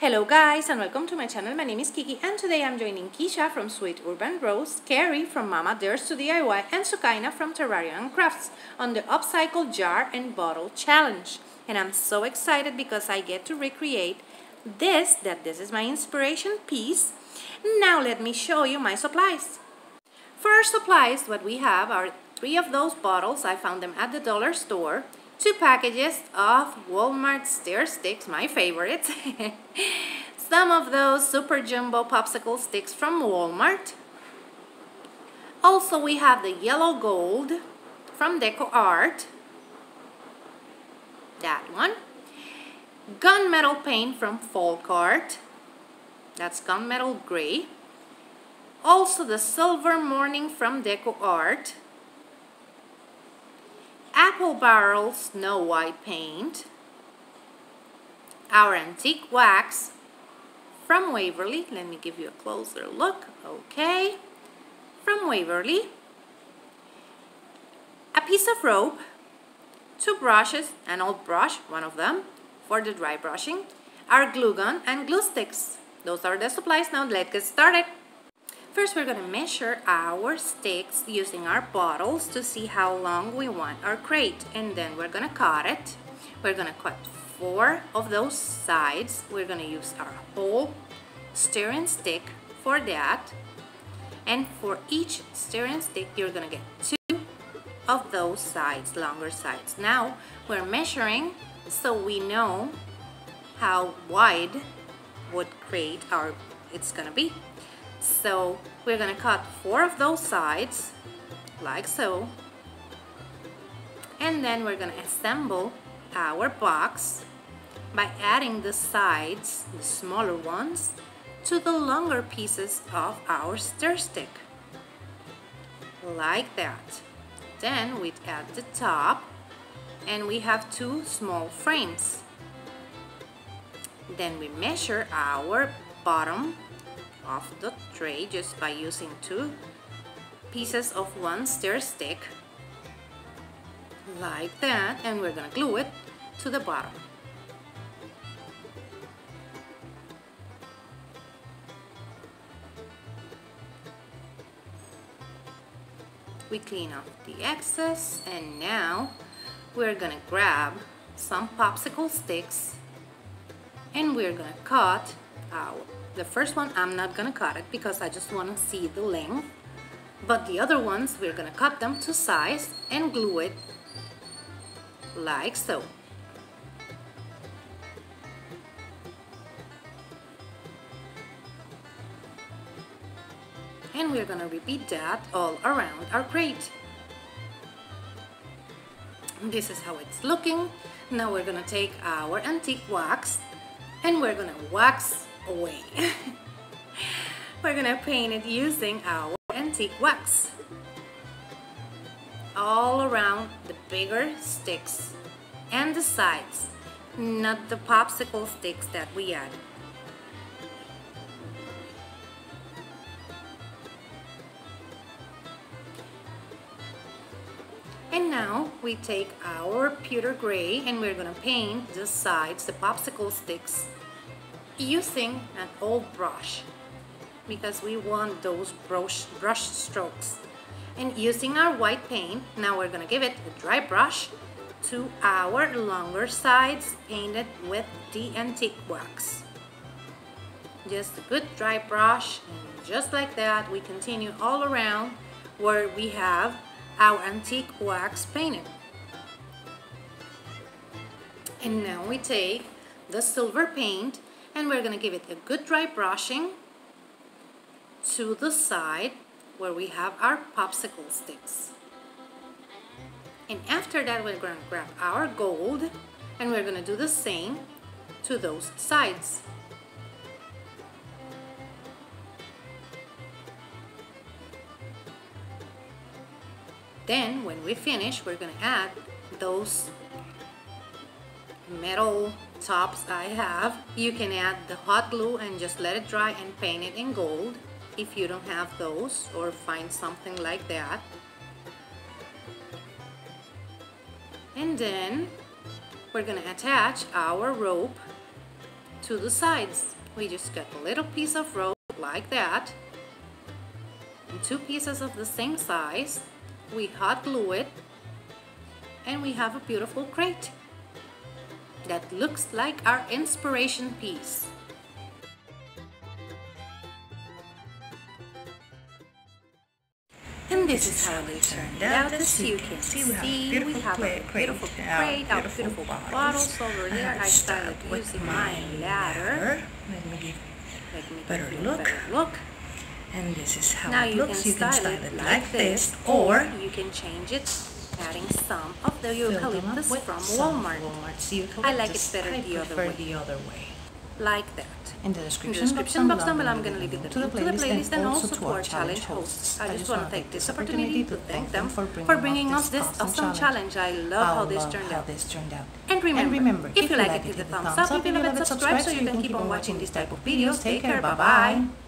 Hello guys and welcome to my channel. My name is Kiki and today I'm joining Keisha from Sweet Urban Rose, Carrie from Mama Dares to DIY, and Sukaina from Terrarium Crafts on the Upcycle Jar and Bottle Challenge. And I'm so excited because I get to recreate this is my inspiration piece. Now let me show you my supplies. For our supplies, what we have are 3 of those bottles. I found them at the dollar store. 2 packages of Walmart stir sticks, my favorites. Some of those super jumbo popsicle sticks from Walmart. Also, we have the yellow gold from Deco Art. That one. Gunmetal paint from Folk Art. That's gunmetal gray. Also, the silver morning from Deco Art. Apple Barrel Snow White paint, our antique wax from Waverly. Let me give you a closer look. Okay, from Waverly. A piece of rope, 2 brushes, an old brush, one of them, for the dry brushing, our glue gun and glue sticks. Those are the supplies. Now let's get started. First, we're going to measure our sticks using our bottles to see how long we want our crate. And then we're going to cut it. We're going to cut 4 of those sides. We're going to use our whole stirring stick for that. And for each stirring stick, you're going to get 2 of those sides, longer sides. Now, we're measuring so we know how wide what crate it's going to be. So we're going to cut 4 of those sides like so, and then we're going to assemble our box by adding the sides, the smaller ones, to the longer pieces of our stir stick like that. Then we add the top, and we have 2 small frames. Then we measure our bottom of the tray just by using 2 pieces of 1 stir stick like that, and we're gonna glue it to the bottom. We clean off the excess, and now we're gonna grab some popsicle sticks and we're gonna cut the first one. I'm not gonna cut it because I just want to see the length, but the other ones we're gonna cut them to size and glue it like so. And we're gonna repeat that all around our crate. This is how it's looking. Now we're gonna take our antique wax and we're gonna wax away. We're gonna paint it using our antique wax all around the bigger sticks and the sides, not the popsicle sticks that we added. And now we take our pewter gray and we're gonna paint the sides, the popsicle sticks, using an old brush because we want those brush strokes. And using our white paint, now we're gonna give it a dry brush to our longer sides painted with the antique wax. Just a good dry brush, and just like that we continue all around where we have our antique wax painted. And now we take the silver paint and we're gonna give it a good dry brushing to the side where we have our popsicle sticks. And after that, we're gonna grab our gold and we're gonna do the same to those sides. Then when we finish, we're gonna add those metal tops I have. You can add the hot glue and just let it dry and paint it in gold if you don't have those, or find something like that. And then we're gonna attach our rope to the sides we just cut a little piece of rope like that, and 2 pieces of the same size. We hot glue it, and we have a beautiful crate that looks like our inspiration piece. And this is how they turned out. As you can see, we have a beautiful crate, our beautiful bottles over there. I started using my ladder. Let me give a better look. And this is how now it looks. You can style it like this, or you can change it, adding some of the eucalyptus from Walmart. I like it better the other way. Like that. In the description box down below, I'm going to leave it to the playlist and also to our challenge hosts. I just want to take this opportunity to thank them for bringing us this awesome challenge. I love how this turned out. And remember, if you like it, give it a thumbs up. If you love it, subscribe so you can keep on watching this type of videos. Take care, bye-bye.